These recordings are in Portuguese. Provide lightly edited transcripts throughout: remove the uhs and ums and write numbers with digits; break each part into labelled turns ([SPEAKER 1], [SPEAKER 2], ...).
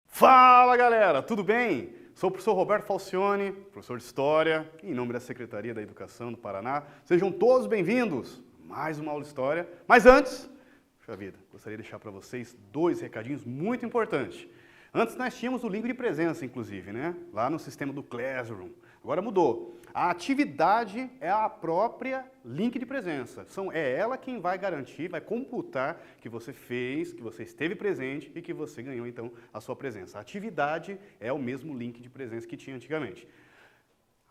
[SPEAKER 1] Fala galera, tudo bem? Sou o professor Roberto Falcione, professor de História, em nome da Secretaria da Educação do Paraná. Sejam todos bem-vindos a mais uma aula de História. Mas antes, puxa vida, gostaria de deixar para vocês dois recadinhos muito importantes. Antes nós tínhamos o link de presença, inclusive, né? Lá no sistema do Classroom. Agora mudou. A atividade é a própria link de presença. É ela quem vai garantir, vai computar que você fez, que você esteve presente e que você ganhou, então, a sua presença. A atividade é o mesmo link de presença que tinha antigamente.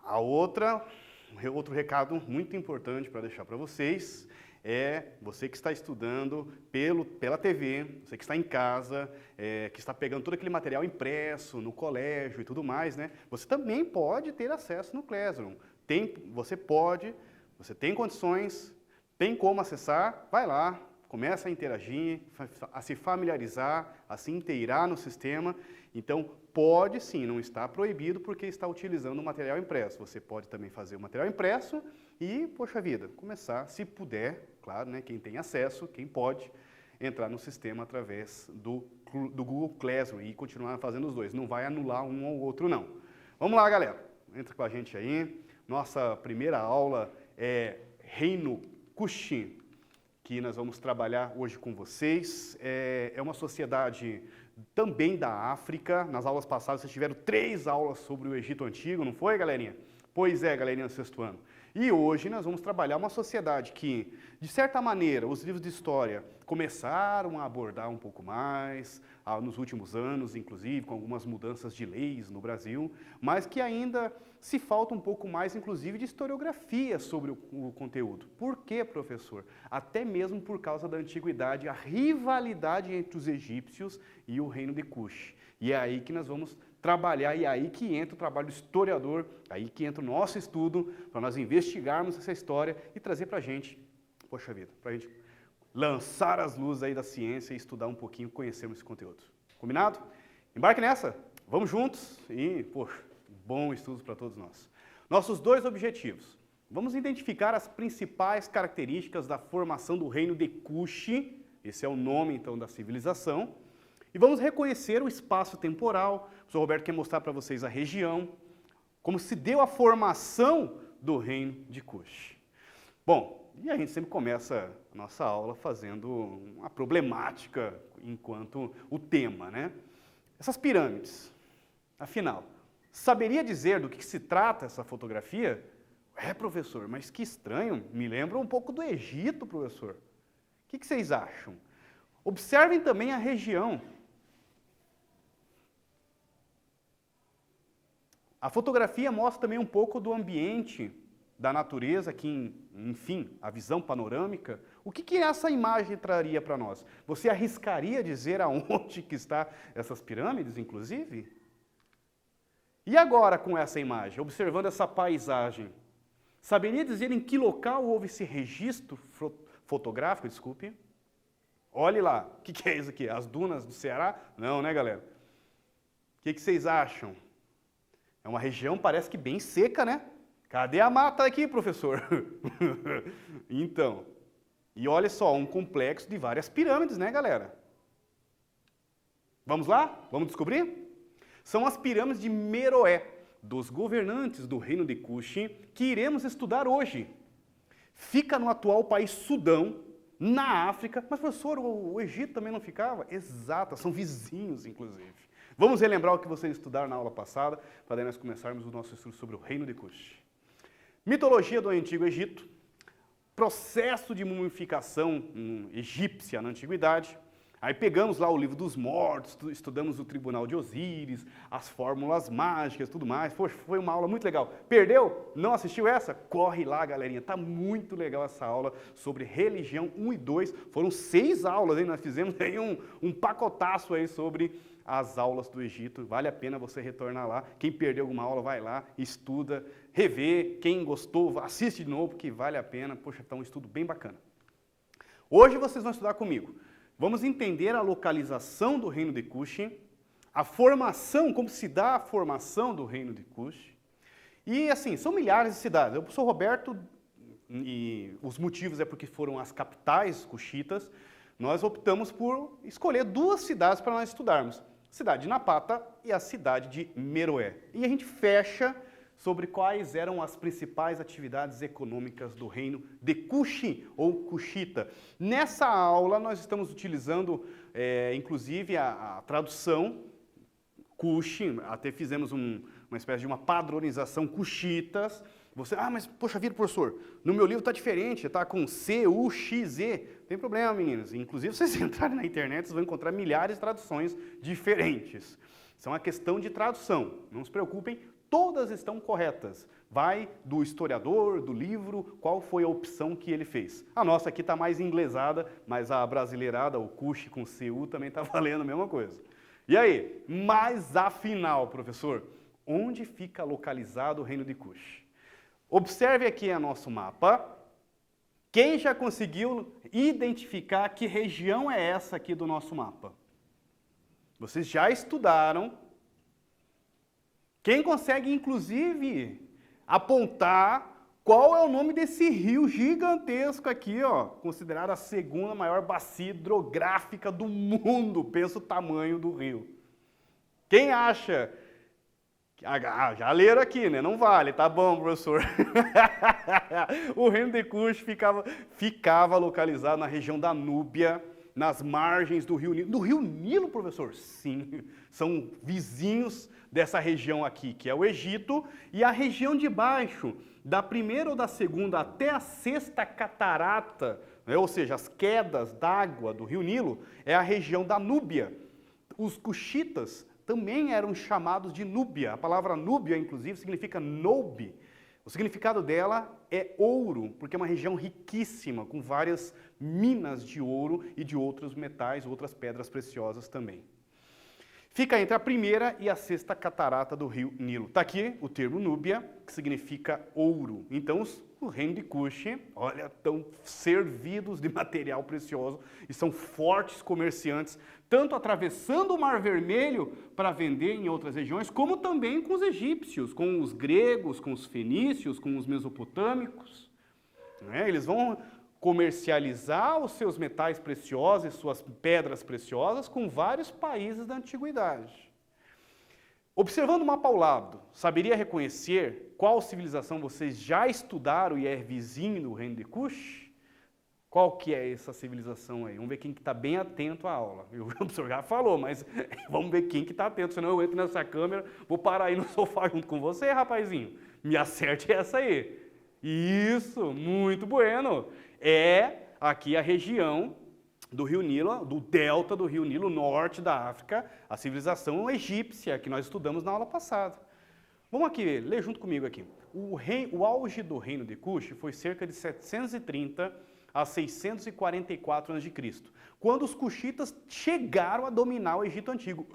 [SPEAKER 1] Outro recado muito importante para deixar para vocês é você que está estudando pela TV, você que está em casa, que está pegando todo aquele material impresso no colégio e tudo mais, né? Você também pode ter acesso no Classroom. Você tem condições, tem como acessar, vai lá, começa a interagir, a se familiarizar, a se inteirar no sistema. Então, pode sim, não está proibido porque está utilizando o material impresso. Você pode também fazer o material impresso e, poxa vida, começar, se puder, claro, né, quem tem acesso, quem pode, entrar no sistema através do Google Classroom e continuar fazendo os dois. Não vai anular um ou outro, não. Vamos lá, galera. Entra com a gente aí. Nossa primeira aula é Reino Kush, que nós vamos trabalhar hoje com vocês. É uma sociedade também da África. Nas aulas passadas vocês tiveram 3 aulas sobre o Egito Antigo, não foi, galerinha? Pois é, galerinha do sexto ano. E hoje nós vamos trabalhar uma sociedade que, de certa maneira, os livros de história começaram a abordar um pouco mais, nos últimos anos, inclusive, com algumas mudanças de leis no Brasil, mas que ainda se falta um pouco mais, inclusive, de historiografia sobre o conteúdo. Por quê, professor? Até mesmo por causa da antiguidade, a rivalidade entre os egípcios e o reino de Kush. E é aí que nós vamos trabalhar, e é aí que entra o trabalho do historiador, aí que entra o nosso estudo, para nós investigarmos essa história e trazer para a gente, poxa vida, para a gente lançar as luzes aí da ciência e estudar um pouquinho, conhecermos esse conteúdo. Combinado? Embarque nessa, vamos juntos e, poxa, bom estudo para todos nós. Nossos 2 objetivos. Vamos identificar as principais características da formação do reino de Kush, esse é o nome então da civilização, e vamos reconhecer o espaço temporal. O professor Roberto quer mostrar para vocês a região, como se deu a formação do reino de Kush. Bom, e a gente sempre começa a nossa aula fazendo uma problemática enquanto o tema, né? Essas pirâmides, afinal, saberia dizer do que se trata essa fotografia? Professor, mas que estranho, me lembra um pouco do Egito, professor. O que vocês acham? Observem também a região. A fotografia mostra também um pouco do ambiente, da natureza, aqui, enfim, a visão panorâmica. O que essa imagem traria para nós? Você arriscaria dizer aonde que está essas pirâmides, inclusive? E agora com essa imagem, observando essa paisagem, saberia dizer em que local houve esse registro fotográfico, desculpe? Olhe lá, o que é isso aqui? As dunas do Ceará? Não, né, galera? O que vocês acham? É uma região, parece que bem seca, né? Cadê a mata aqui, professor? Então, e olha só, um complexo de várias pirâmides, né, galera? Vamos lá? Vamos descobrir? São as pirâmides de Meroé, dos governantes do reino de Kush, que iremos estudar hoje. Fica no atual país Sudão, na África. Mas, professor, o Egito também não ficava? Exato, são vizinhos, inclusive. Vamos relembrar o que vocês estudaram na aula passada, para daí nós começarmos o nosso estudo sobre o reino de Kush. Mitologia do Antigo Egito, processo de mumificação egípcia na Antiguidade. Aí pegamos lá o livro dos mortos, estudamos o Tribunal de Osíris, as fórmulas mágicas, tudo mais. Poxa, foi uma aula muito legal. Perdeu? Não assistiu essa? Corre lá, galerinha. Tá muito legal essa aula sobre religião 1 e 2. Foram 6 aulas, hein? Nós fizemos aí um pacotaço aí sobre as aulas do Egito. Vale a pena você retornar lá. Quem perdeu alguma aula, vai lá, estuda, revê. Quem gostou, assiste de novo, porque vale a pena. Poxa, tá um estudo bem bacana. Hoje vocês vão estudar comigo. Vamos entender a localização do reino de Kush, a formação, como se dá a formação do reino de Kush. E assim, são milhares de cidades. O professor Roberto e os motivos é porque foram as capitais cuxitas, nós optamos por escolher duas cidades para nós estudarmos. A cidade de Napata e a cidade de Meroé. E a gente fecha sobre quais eram as principais atividades econômicas do reino de Cuxi, ou Cuxita. Nessa aula, nós estamos utilizando, inclusive, a tradução Cuxi, até fizemos uma espécie de uma padronização Cuxitas. Você, mas poxa vida, professor, no meu livro está diferente, está com C-U-X-E. Não tem problema, meninos. Inclusive, se vocês entrarem na internet, vocês vão encontrar milhares de traduções diferentes. Isso é uma questão de tradução. Não se preocupem, todas estão corretas. Vai do historiador, do livro, qual foi a opção que ele fez. A nossa aqui está mais inglesada, mas a brasileirada, o Cuxi com C-U, também está valendo a mesma coisa. E aí, mas afinal, professor, onde fica localizado o reino de Cuxi? Observe aqui nosso mapa. Quem já conseguiu identificar que região é essa aqui do nosso mapa? Vocês já estudaram. Quem consegue, inclusive, apontar qual é o nome desse rio gigantesco aqui, ó, considerado a segunda maior bacia hidrográfica do mundo? Pensa o tamanho do rio. Quem acha? Já leram aqui, né? Não vale, tá bom, professor. O reino de Cuxi ficava localizado na região da Núbia, nas margens do Rio Nilo. Do Rio Nilo, professor? Sim, são vizinhos dessa região aqui, que é o Egito, e a região de baixo, da primeira ou da segunda até a sexta catarata, né? Ou seja, as quedas d'água do Rio Nilo, é a região da Núbia. Os cuxitas também eram chamados de Núbia. A palavra Núbia, inclusive, significa noube. O significado dela é ouro, porque é uma região riquíssima, com várias minas de ouro e de outros metais, outras pedras preciosas também. Fica entre a primeira e a sexta catarata do rio Nilo. Está aqui o termo Núbia, que significa ouro. Então, o reino de Cuxi, olha, estão servidos de material precioso e são fortes comerciantes, tanto atravessando o Mar Vermelho para vender em outras regiões, como também com os egípcios, com os gregos, com os fenícios, com os mesopotâmicos. Eles vão comercializar os seus metais preciosos e suas pedras preciosas com vários países da antiguidade. Observando o mapa ao lado, saberia reconhecer qual civilização vocês já estudaram e é vizinho do reino de Cuxi? Qual que é essa civilização aí? Vamos ver quem que está bem atento à aula. O professor já falou, mas vamos ver quem que está atento, senão eu entro nessa câmera, vou parar aí no sofá junto com você, rapazinho. Me acerte essa aí. Isso, muito bueno. É aqui a região do Rio Nilo, do delta do Rio Nilo, norte da África, a civilização egípcia, que nós estudamos na aula passada. Vamos aqui, ler junto comigo aqui. O auge do reino de Cuxi foi cerca de 730 a 644 a.C., quando os cuxitas chegaram a dominar o Egito Antigo.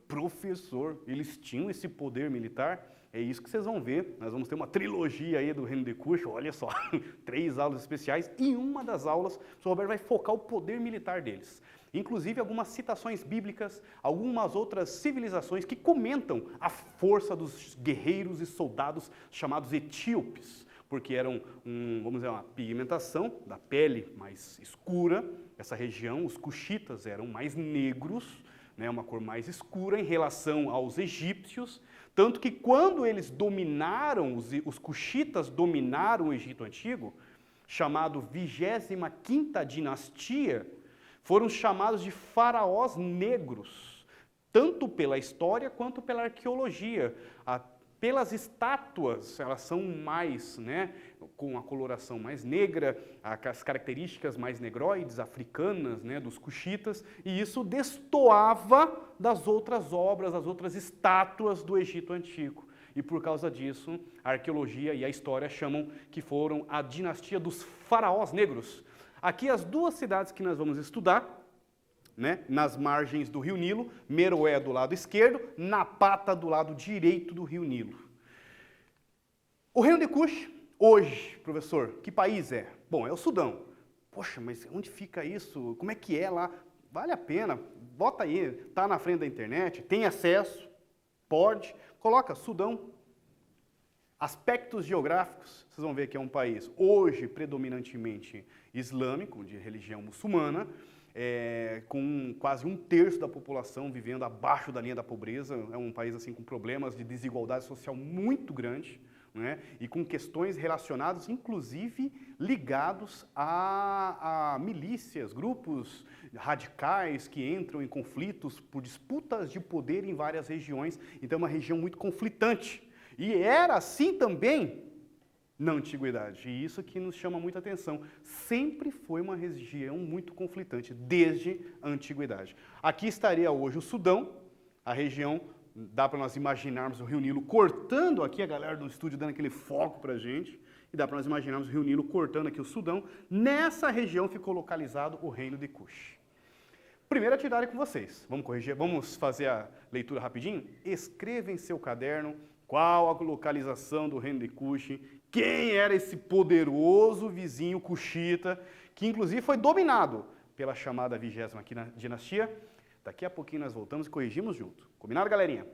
[SPEAKER 1] Professor, eles tinham esse poder militar? É isso que vocês vão ver. Nós vamos ter uma trilogia aí do reino de Cuxi, olha só, 3 aulas especiais, e uma das aulas, o professor Roberto vai focar o poder militar deles. Inclusive algumas citações bíblicas, algumas outras civilizações que comentam a força dos guerreiros e soldados chamados etíopes, porque eram, vamos dizer, uma pigmentação da pele mais escura. Essa região, os cuxitas eram mais negros, né, uma cor mais escura em relação aos egípcios, tanto que quando eles dominaram, os cuxitas dominaram o Egito Antigo, chamado 25ª dinastia, foram chamados de faraós negros, tanto pela história quanto pela arqueologia. Pelas estátuas, elas são mais, né, com a coloração mais negra, as características mais negroides, africanas, né, dos cuxitas, e isso destoava das outras obras, das outras estátuas do Egito Antigo. E por causa disso, a arqueologia e a história chamam que foram a dinastia dos faraós negros. Aqui as duas cidades que nós vamos estudar, né, nas margens do Rio Nilo, Meroé do lado esquerdo, Napata do lado direito do Rio Nilo. O reino de Cuxi, hoje, professor, que país é? Bom, é o Sudão. Poxa, mas onde fica isso? Como é que é lá? Vale a pena, bota aí, está na frente da internet, tem acesso, pode, coloca Sudão. Aspectos geográficos, vocês vão ver que é um país hoje predominantemente islâmico, de religião muçulmana, com quase 1/3 da população vivendo abaixo da linha da pobreza. É um país assim com problemas de desigualdade social muito grande, né? E com questões relacionadas, inclusive ligados a milícias, grupos radicais que entram em conflitos por disputas de poder em várias regiões. Então é uma região muito conflitante. E era assim também na antiguidade. E isso que nos chama muita atenção. Sempre foi uma região muito conflitante, desde a antiguidade. Aqui estaria hoje o Sudão, a região, dá para nós imaginarmos o Rio Nilo cortando aqui, a galera do estúdio dando aquele foco para a gente, e dá para nós imaginarmos o Rio Nilo cortando aqui o Sudão. Nessa região ficou localizado o reino de Cush. Primeira atividade com vocês. Vamos corrigir, vamos fazer a leitura rapidinho? Escreva em seu caderno qual a localização do reino de Cush, quem era esse poderoso vizinho cuxita, que inclusive foi dominado pela chamada 20ª dinastia. Daqui a pouquinho nós voltamos e corrigimos junto. Combinado, galerinha?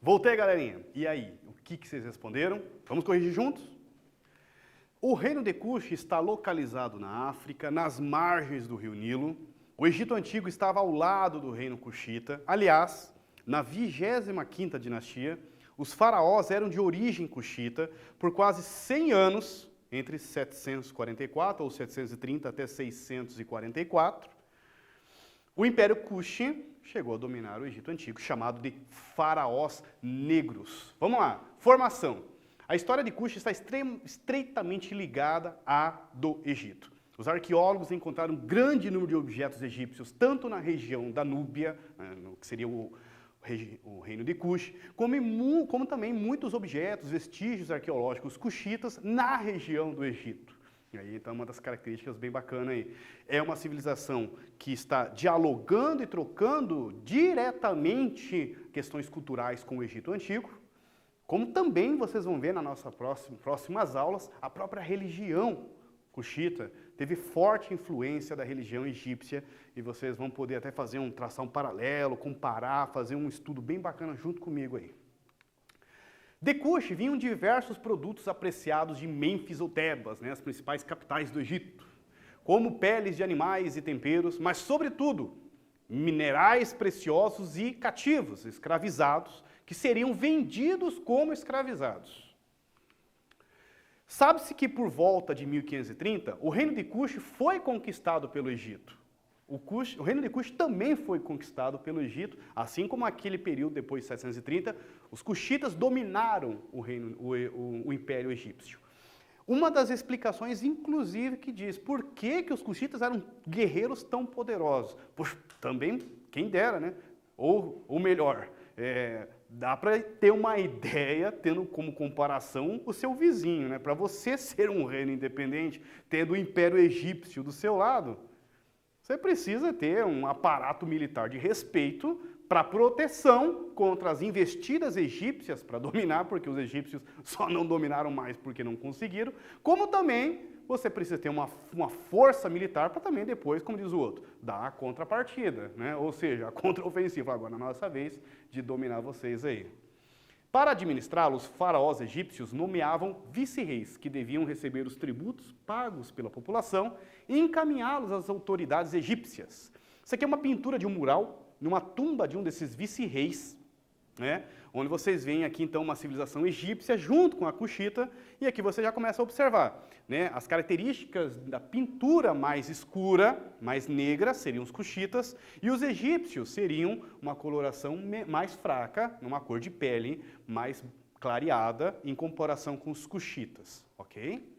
[SPEAKER 1] Voltei, galerinha. E aí, o que vocês responderam? Vamos corrigir juntos? O reino de Cush está localizado na África, nas margens do rio Nilo. O Egito Antigo estava ao lado do reino cuxita. Aliás, na 25ª dinastia, os faraós eram de origem cuxita por quase 100 anos, entre 744 ou 730 até 644. O Império Kush chegou a dominar o Egito Antigo, chamado de faraós negros. Vamos lá, formação. A história de Cush está estreitamente ligada à do Egito. Os arqueólogos encontraram um grande número de objetos egípcios, tanto na região da Núbia, que seria o reino de Cush, como também muitos objetos, vestígios arqueológicos cuxitas na região do Egito. E aí, então, uma das características bem bacanas aí. É uma civilização que está dialogando e trocando diretamente questões culturais com o Egito Antigo, como também vocês vão ver nas nossas próximas aulas, a própria religião cuxita teve forte influência da religião egípcia e vocês vão poder até traçar um paralelo, comparar, fazer um estudo bem bacana junto comigo aí. De Cush vinham diversos produtos apreciados de Mênfis ou Tebas, as principais capitais do Egito, como peles de animais e temperos, mas, sobretudo, minerais preciosos e cativos, escravizados, que seriam vendidos como escravizados. Sabe-se que por volta de 1530, o reino de Cush foi conquistado pelo Egito. O reino de Cush também foi conquistado pelo Egito, assim como aquele período depois de 730, os cuxitas dominaram o Império Egípcio. Uma das explicações, inclusive, que diz por que os cuxitas eram guerreiros tão poderosos. Poxa, também, quem dera, né? Ou melhor, dá para ter uma ideia, tendo como comparação o seu vizinho, né? Para você ser um reino independente, tendo o Império Egípcio do seu lado, você precisa ter um aparato militar de respeito para proteção contra as investidas egípcias para dominar, porque os egípcios só não dominaram mais porque não conseguiram, como também você precisa ter uma força militar para também depois, como diz o outro, dar a contrapartida, né? Ou seja, a contraofensiva. Agora é a nossa vez de dominar vocês aí. Para administrá-los, os faraós egípcios nomeavam vice-reis, que deviam receber os tributos pagos pela população e encaminhá-los às autoridades egípcias. Isso aqui é uma pintura de um mural, numa tumba de um desses vice-reis, né? Onde vocês veem aqui, então, uma civilização egípcia junto com a cuxita, e aqui você já começa a observar, né? As características da pintura mais escura, mais negra, seriam os cuxitas, e os egípcios seriam uma coloração mais fraca, numa cor de pele mais clareada, em comparação com os cuxitas, ok?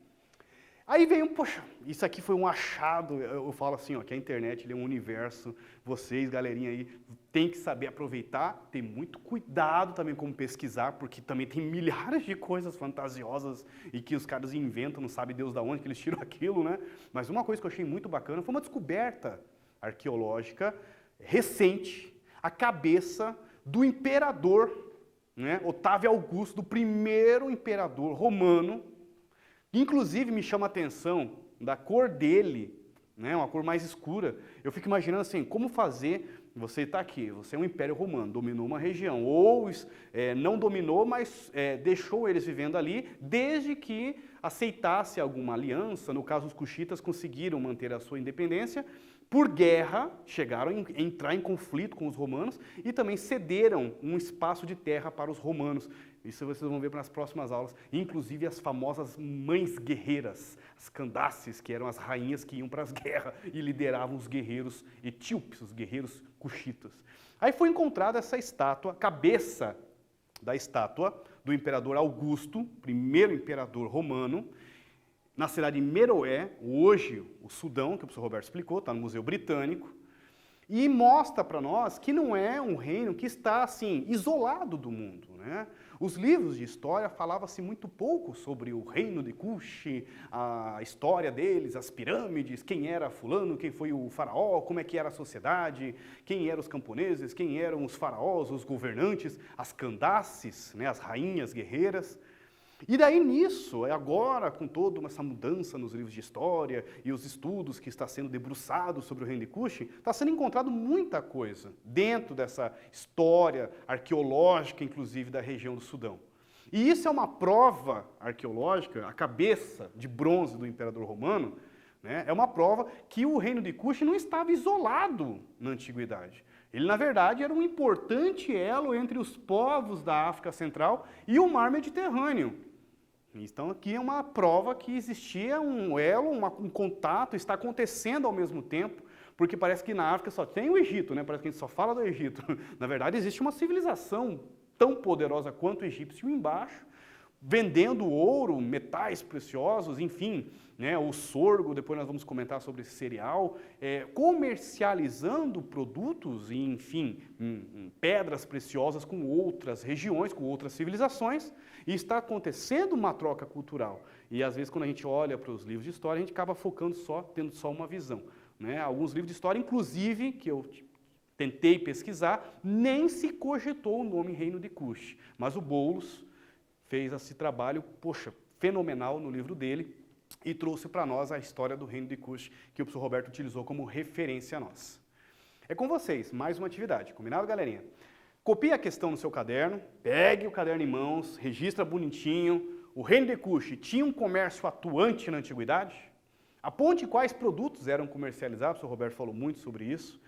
[SPEAKER 1] Aí vem poxa, isso aqui foi um achado, eu falo assim, ó, que a internet é um universo, vocês, galerinha aí, tem que saber aproveitar, ter muito cuidado também como pesquisar, porque também tem milhares de coisas fantasiosas e que os caras inventam, não sabe Deus de onde que eles tiram aquilo, né? Mas uma coisa que eu achei muito bacana foi uma descoberta arqueológica recente, a cabeça do imperador, né, Otávio Augusto, do primeiro imperador romano. Inclusive, me chama a atenção da cor dele, né, uma cor mais escura. Eu fico imaginando assim, como fazer, você está aqui, você é um império romano, dominou uma região, ou não dominou, mas deixou eles vivendo ali, desde que aceitasse alguma aliança. No caso, os cuxitas conseguiram manter a sua independência, por guerra, chegaram a entrar em conflito com os romanos e também cederam um espaço de terra para os romanos. Isso vocês vão ver nas próximas aulas, inclusive as famosas mães guerreiras, as Candaces, que eram as rainhas que iam para as guerras e lideravam os guerreiros etíopes, os guerreiros cuxitas. Aí foi encontrada essa estátua, cabeça da estátua do imperador Augusto, primeiro imperador romano, na cidade de Meroé, hoje o Sudão, que o professor Roberto explicou, está no Museu Britânico, e mostra para nós que não é um reino que está assim isolado do mundo, né? Os livros de história falavam-se muito pouco sobre o reino de Cush, a história deles, as pirâmides, quem era fulano, quem foi o faraó, como é que era a sociedade, quem eram os camponeses, quem eram os faraós, os governantes, as Candaces, né, as rainhas guerreiras. E daí nisso, agora com toda essa mudança nos livros de história e os estudos que está sendo debruçados sobre o reino de Cush, está sendo encontrado muita coisa dentro dessa história arqueológica, inclusive, da região do Sudão. E isso é uma prova arqueológica, a cabeça de bronze do Imperador Romano, né, é uma prova que o reino de Cush não estava isolado na antiguidade. Ele, na verdade, era um importante elo entre os povos da África Central e o mar Mediterrâneo. Então aqui é uma prova que existia um elo, um contato, está acontecendo ao mesmo tempo, porque parece que na África só tem o Egito, né? Parece que a gente só fala do Egito. Na verdade, existe uma civilização tão poderosa quanto o egípcio embaixo, vendendo ouro, metais preciosos, enfim, né, o sorgo, depois nós vamos comentar sobre esse cereal, comercializando produtos e, enfim, pedras preciosas com outras regiões, com outras civilizações, e está acontecendo uma troca cultural. E às vezes quando a gente olha para os livros de história, a gente acaba focando tendo só uma visão. Né? Alguns livros de história, inclusive, que eu tentei pesquisar, nem se cogitou o nome Reino de Cush, mas o Boulos fez esse trabalho, poxa, fenomenal no livro dele e trouxe para nós a história do reino de Cush, que o professor Roberto utilizou como referência a nós. É com vocês, mais uma atividade, combinado, galerinha? Copie a questão no seu caderno, pegue o caderno em mãos, registra bonitinho. O reino de Cush tinha um comércio atuante na antiguidade? Aponte quais produtos eram comercializados, o professor Roberto falou muito sobre isso,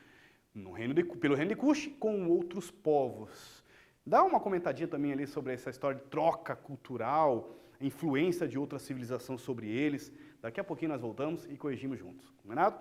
[SPEAKER 1] pelo reino de Cush com outros povos. Dá uma comentadinha também ali sobre essa história de troca cultural, a influência de outra civilização sobre eles. Daqui a pouquinho nós voltamos e corrigimos juntos. Combinado?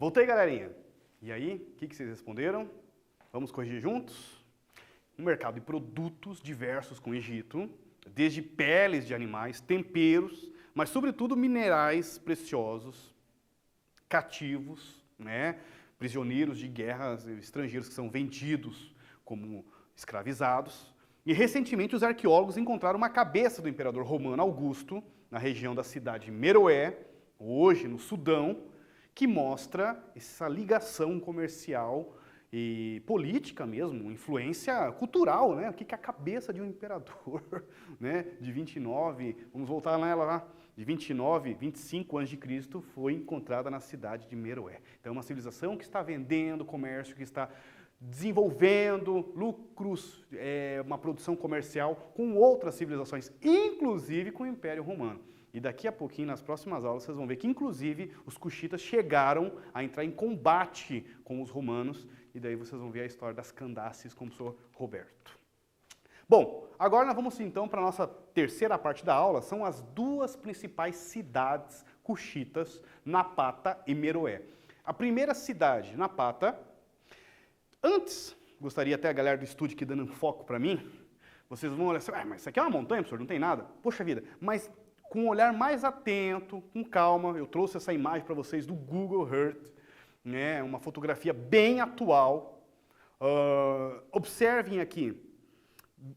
[SPEAKER 1] Voltei, galerinha. E aí, o que vocês responderam? Vamos corrigir juntos? Um mercado de produtos diversos com o Egito, desde peles de animais, temperos, mas sobretudo minerais preciosos, cativos, né? Prisioneiros de guerras estrangeiros que são vendidos como escravizados. E recentemente os arqueólogos encontraram uma cabeça do imperador romano Augusto, na região da cidade de Meroé, hoje no Sudão, que mostra essa ligação comercial e política mesmo, influência cultural, né? O que é a cabeça de um imperador, né? De 29, vamos voltar lá, de 29, 25 a.C. foi encontrada na cidade de Meroé. Então é uma civilização que está vendendo comércio, que está desenvolvendo lucros, uma produção comercial com outras civilizações, inclusive com o Império Romano. E daqui a pouquinho, nas próximas aulas, vocês vão ver que, inclusive, os cuxitas chegaram a entrar em combate com os romanos, e daí vocês vão ver a história das Candaces com o professor Roberto. Bom, agora nós vamos então para a nossa terceira parte da aula, são as duas principais cidades cuxitas, Napata e Meroé. A primeira cidade, Napata, antes, gostaria até a galera do estúdio aqui dando um foco para mim, vocês vão olhar assim, mas isso aqui é uma montanha, professor, não tem nada? Poxa vida, mas com um olhar mais atento, com calma, eu trouxe essa imagem para vocês do Google Earth, né, uma fotografia bem atual. Observem aqui,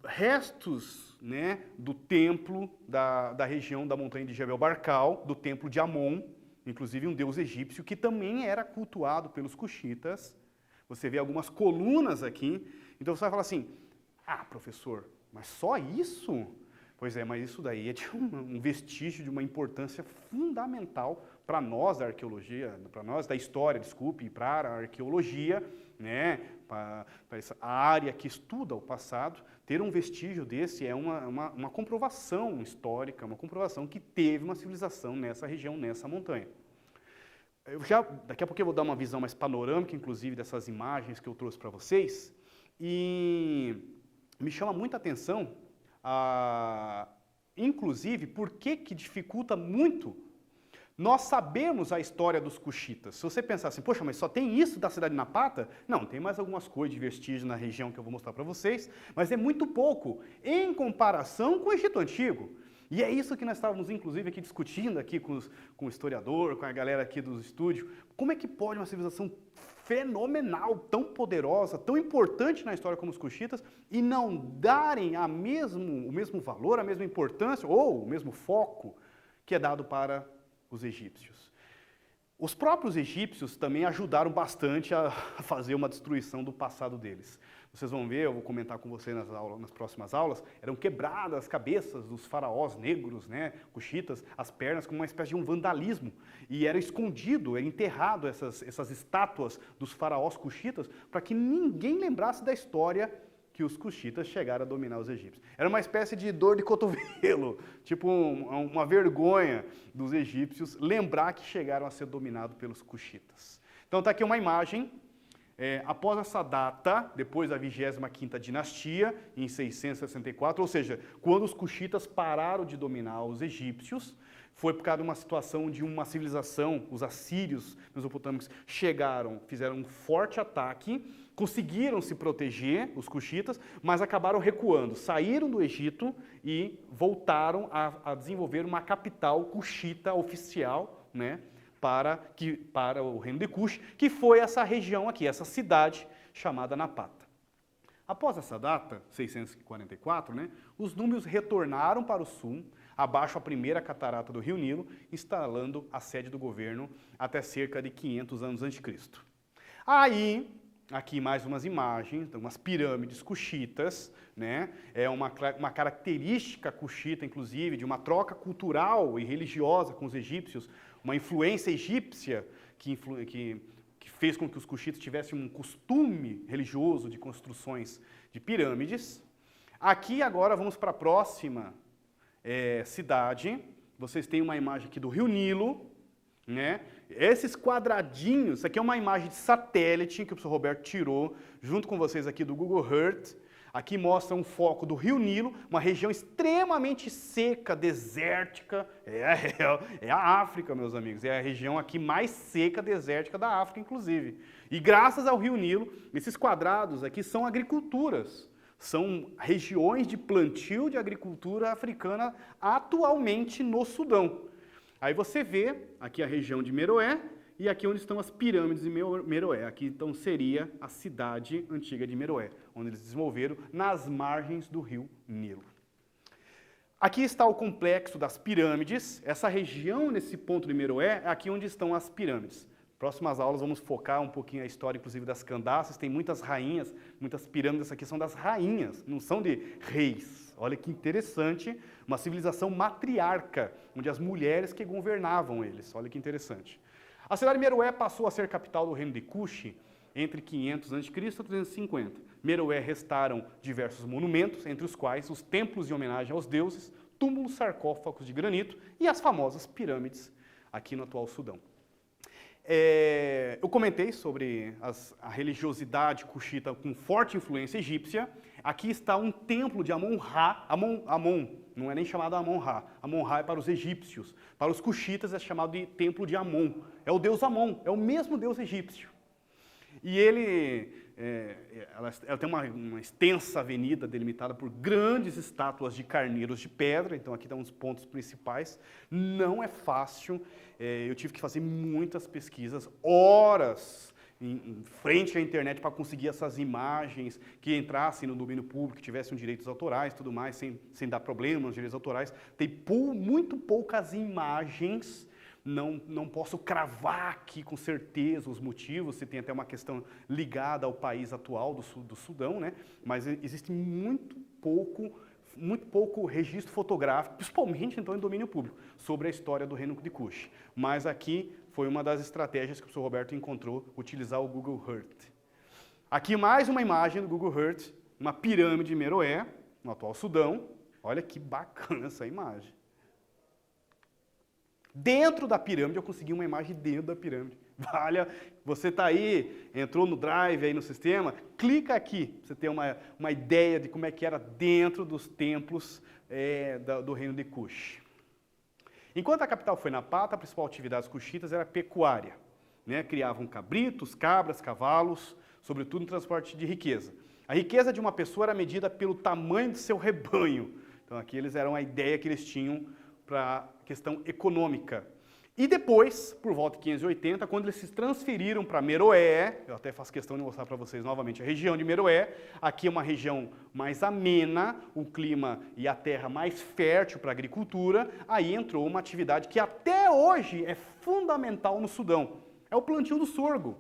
[SPEAKER 1] restos, né, do templo da região da montanha de Jebel Barkal, do templo de Amon, inclusive um deus egípcio, que também era cultuado pelos cuxitas. Você vê algumas colunas aqui, então você vai falar assim, professor, mas só isso? Pois é, mas isso daí é de um vestígio de uma importância fundamental para nós da arqueologia, para nós da história, desculpe, para a arqueologia, né, para essa área que estuda o passado, ter um vestígio desse é uma comprovação histórica, uma comprovação que teve uma civilização nessa região, nessa montanha. Daqui a pouco eu vou dar uma visão mais panorâmica, inclusive, dessas imagens que eu trouxe para vocês, e me chama muita atenção, inclusive, por que dificulta muito nós sabemos a história dos cuxitas. Se você pensar assim, poxa, mas só tem isso da cidade de Napata? Não, tem mais algumas coisas de vestígio na região que eu vou mostrar para vocês, mas é muito pouco em comparação com o Egito Antigo. E é isso que nós estávamos, inclusive, aqui discutindo aqui com o historiador, com a galera aqui do estúdio. Como é que pode uma civilização fenomenal, tão poderosa, tão importante na história como os cuxitas, e não darem o mesmo valor, a mesma importância, ou o mesmo foco que é dado para os egípcios? Os próprios egípcios também ajudaram bastante a fazer uma destruição do passado deles. Vocês vão ver, eu vou comentar com vocês nas próximas aulas, eram quebradas as cabeças dos faraós negros, né, cuxitas, as pernas, como uma espécie de um vandalismo. E era escondido, era enterrado essas estátuas dos faraós cuxitas, para que ninguém lembrasse da história que os cuxitas chegaram a dominar os egípcios. Era uma espécie de dor de cotovelo, tipo uma vergonha dos egípcios lembrar que chegaram a ser dominados pelos cuxitas. Então está aqui uma imagem, após essa data, depois da 25ª dinastia, em 664, ou seja, quando os cuxitas pararam de dominar os egípcios, foi por causa de uma situação de uma civilização, os assírios mesopotâmicos chegaram, fizeram um forte ataque, conseguiram se proteger, os cuxitas, mas acabaram recuando, saíram do Egito e voltaram a desenvolver uma capital cuxita oficial, né, para o reino de Cush, que foi essa região aqui, essa cidade chamada Napata. Após essa data, 644, né, os númios retornaram para o sul, abaixo a primeira catarata do Rio Nilo, instalando a sede do governo até cerca de 500 anos antes de Cristo. Aí, aqui mais umas imagens, umas pirâmides cuxitas, né? É uma característica cuxita, inclusive, de uma troca cultural e religiosa com os egípcios, uma influência egípcia que fez com que os cuxitas tivessem um costume religioso de construções de pirâmides. Aqui agora vamos para a próxima cidade. Vocês têm uma imagem aqui do Rio Nilo, né? Esses quadradinhos, isso aqui é uma imagem de satélite que o professor Roberto tirou, junto com vocês aqui do Google Earth. Aqui mostra um foco do Rio Nilo, uma região extremamente seca, desértica. É a África, meus amigos. É a região aqui mais seca, desértica da África, inclusive. E graças ao Rio Nilo, esses quadrados aqui são agriculturas. São regiões de plantio de agricultura africana atualmente no Sudão. Aí você vê aqui a região de Meroé e aqui onde estão as pirâmides de Meroé. Aqui então seria a cidade antiga de Meroé, onde eles desenvolveram nas margens do rio Nilo. Aqui está o complexo das pirâmides. Essa região, nesse ponto de Meroé, é aqui onde estão as pirâmides. Próximas aulas vamos focar um pouquinho a história, inclusive, das Candaças. Tem muitas rainhas, muitas pirâmides aqui são das rainhas, não são de reis. Olha que interessante, uma civilização matriarca, onde as mulheres que governavam eles. Olha que interessante. A cidade de Meroé passou a ser capital do reino de Cuxi entre 500 a.C. e 350. Meroé restaram diversos monumentos, entre os quais os templos de homenagem aos deuses, túmulos sarcófagos de granito e as famosas pirâmides aqui no atual Sudão. Eu comentei sobre a religiosidade cuxita com forte influência egípcia. Aqui está um templo de Amon-Ra. Amon não é nem chamado Amon-Ra. Amon-Ra é para os egípcios. Para os cuxitas é chamado de templo de Amon. É o deus Amon, é o mesmo deus egípcio. E ela tem uma extensa avenida delimitada por grandes estátuas de carneiros de pedra. Então aqui estão os pontos principais. Não é fácil. Eu tive que fazer muitas pesquisas, horas em frente à internet para conseguir essas imagens que entrassem no domínio público, que tivessem direitos autorais e tudo mais, sem dar problema nos direitos autorais. Tem muito poucas imagens. Não posso cravar aqui com certeza os motivos, se tem até uma questão ligada ao país atual do Sudão, né? Mas existe muito pouco registro fotográfico, principalmente então em domínio público, sobre a história do reino de Cuxi. Mas aqui foi uma das estratégias que o professor Roberto encontrou, utilizar o Google Earth. Aqui mais uma imagem do Google Earth, uma pirâmide de Meroé, no atual Sudão. Olha que bacana essa imagem. Dentro da pirâmide, eu consegui uma imagem dentro da pirâmide. Olha, você está aí, entrou no Drive aí no sistema, clica aqui, para você ter uma ideia de como é que era dentro dos templos do reino de Cuxi. Enquanto a capital foi Napata, a principal atividade dos cuxitas era pecuária. Né? Criavam cabritos, cabras, cavalos, sobretudo no transporte de riqueza. A riqueza de uma pessoa era medida pelo tamanho do seu rebanho. Então aqui eles eram a ideia que eles tinham para a questão econômica. E depois, por volta de 580, quando eles se transferiram para Meroé, eu até faço questão de mostrar para vocês novamente a região de Meroé, aqui é uma região mais amena, o clima e a terra mais fértil para a agricultura, aí entrou uma atividade que até hoje é fundamental no Sudão, é o plantio do sorgo.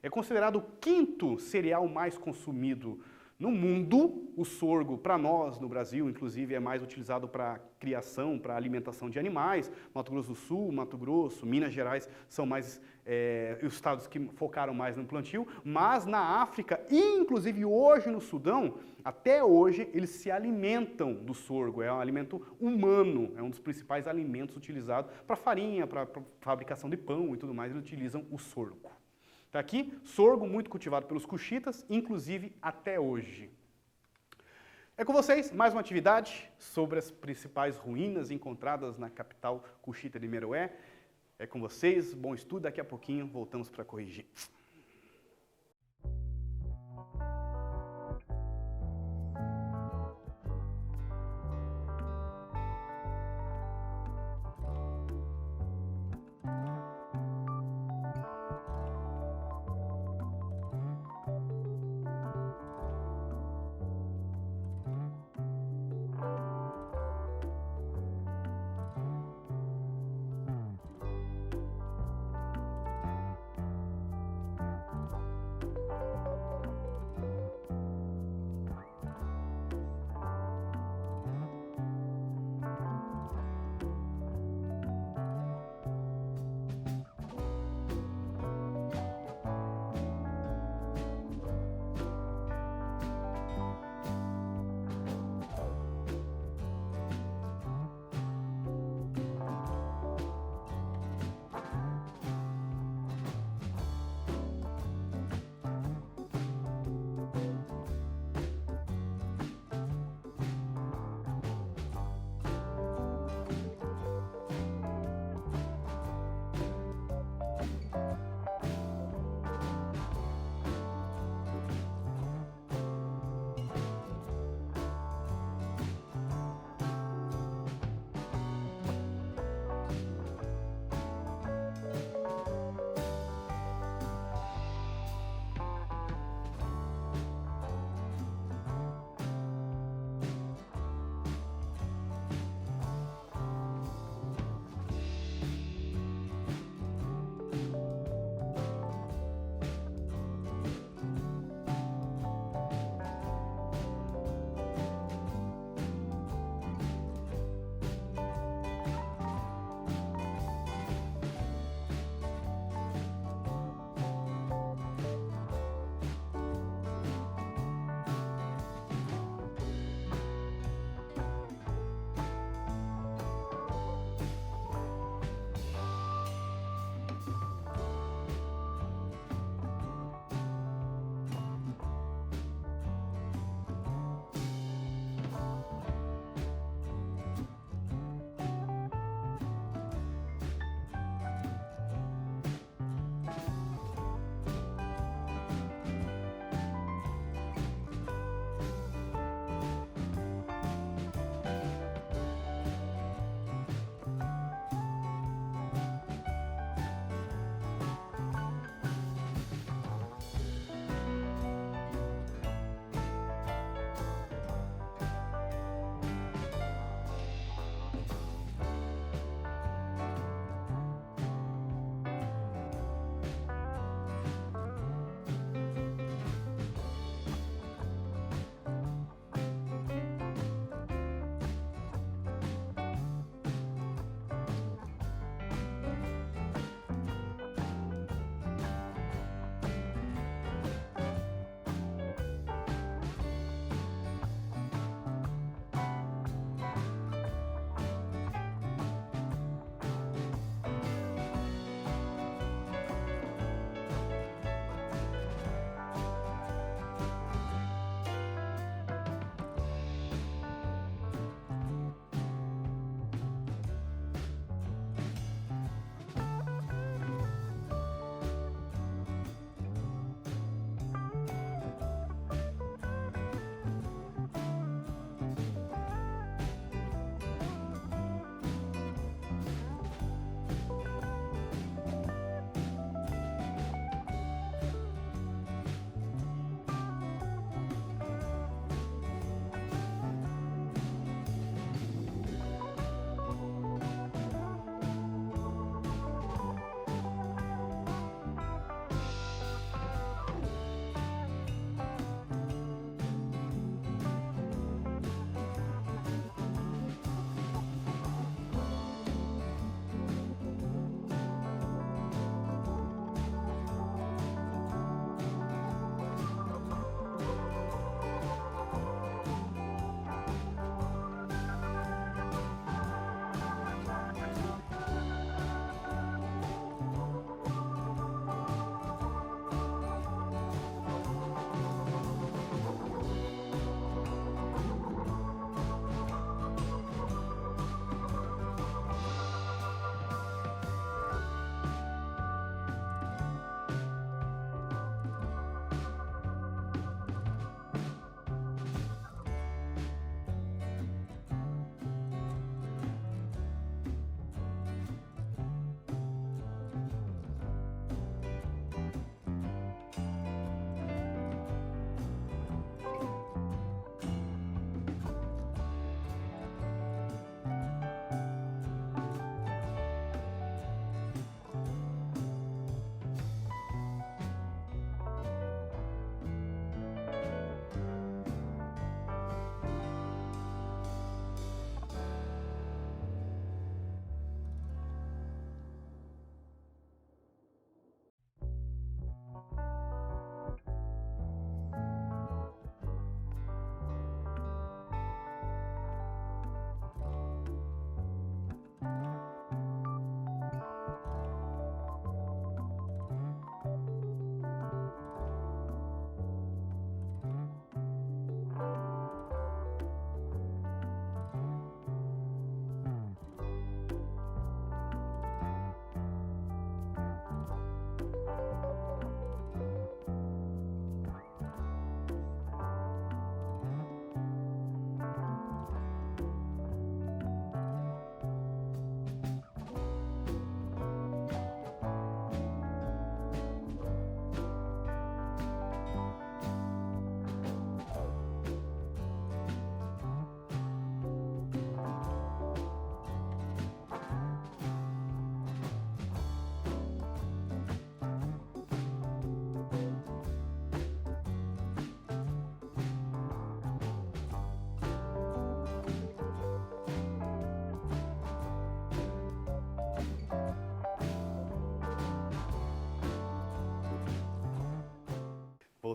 [SPEAKER 1] É considerado o quinto cereal mais consumido no mundo. O sorgo, para nós, no Brasil, inclusive, é mais utilizado para criação, para alimentação de animais. Mato Grosso do Sul, Mato Grosso, Minas Gerais são mais os estados que focaram mais no plantio. Mas na África, e inclusive hoje no Sudão, até hoje, eles se alimentam do sorgo. É um alimento humano, é um dos principais alimentos utilizados para farinha, para fabricação de pão e tudo mais. Eles utilizam o sorgo. Está aqui, sorgo muito cultivado pelos cuxitas, inclusive até hoje. É com vocês mais uma atividade sobre as principais ruínas encontradas na capital cuxita de Meroé. É com vocês, bom estudo, daqui a pouquinho voltamos para corrigir.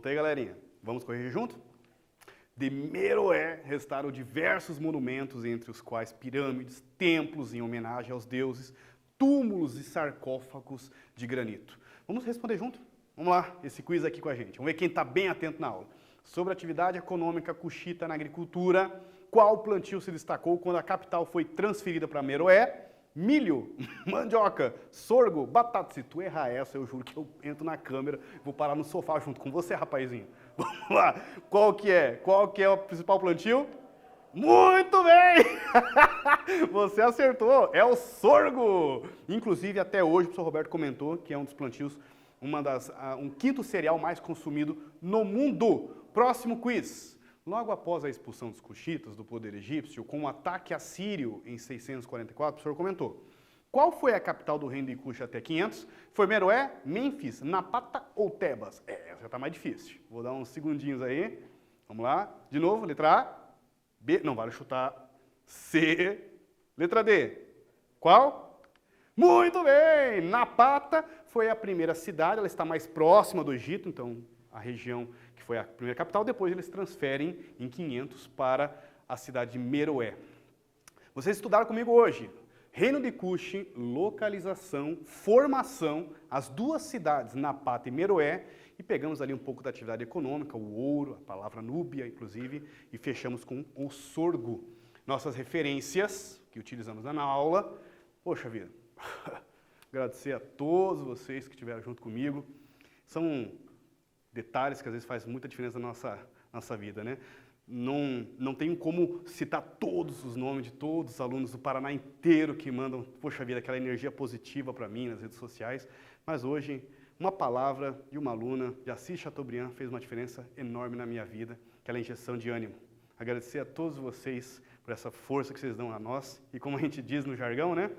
[SPEAKER 1] Anota aí, galerinha. Vamos corrigir junto? De Meroé restaram diversos monumentos, entre os quais pirâmides, templos em homenagem aos deuses, túmulos e sarcófagos de granito. Vamos responder junto? Vamos lá, esse quiz aqui com a gente. Vamos ver quem está bem atento na aula. Sobre a atividade econômica cuxita na agricultura, qual plantio se destacou quando a capital foi transferida para Meroé? Milho, mandioca, sorgo, batata. Se tu errar essa, eu juro que eu entro na câmera, vou parar no sofá junto com você, rapazinho. Vamos lá. Qual que é? Qual que é o principal plantio? Muito bem! Você acertou, é o sorgo. Inclusive, até hoje, o professor Roberto comentou que é um dos plantios, um quinto cereal mais consumido no mundo. Próximo quiz. Logo após a expulsão dos cuxitas do poder egípcio, com o ataque assírio em 644, o professor comentou: qual foi a capital do reino de Cuxi até 500? Foi Meroé, Mênfis, Napata ou Tebas? Essa já está mais difícil. Vou dar uns segundinhos aí. Vamos lá. De novo, letra A, B, não vale chutar, C, letra D. Qual? Muito bem! Napata foi a primeira cidade, ela está mais próxima do Egito, então a região que foi a primeira capital, depois eles transferem em 500 para a cidade de Meroé. Vocês estudaram comigo hoje Reino de Cuxi, localização, formação, as duas cidades, Napata e Meroé, e pegamos ali um pouco da atividade econômica, o ouro, a palavra núbia, inclusive, e fechamos com o sorgo. Nossas referências que utilizamos na aula. Poxa vida, agradecer a todos vocês que estiveram junto comigo. São detalhes que às vezes fazem muita diferença na nossa vida, né? Não tenho como citar todos os nomes de todos os alunos do Paraná inteiro que mandam, poxa vida, aquela energia positiva para mim nas redes sociais, mas hoje uma palavra de uma aluna de Assis Chateaubriand fez uma diferença enorme na minha vida, aquela injeção de ânimo. Agradecer a todos vocês por essa força que vocês dão a nós, e como a gente diz no jargão, né?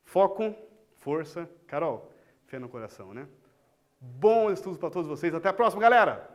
[SPEAKER 1] Foco, força, Carol, fé no coração, né? Bons estudos para todos vocês. Até a próxima, galera!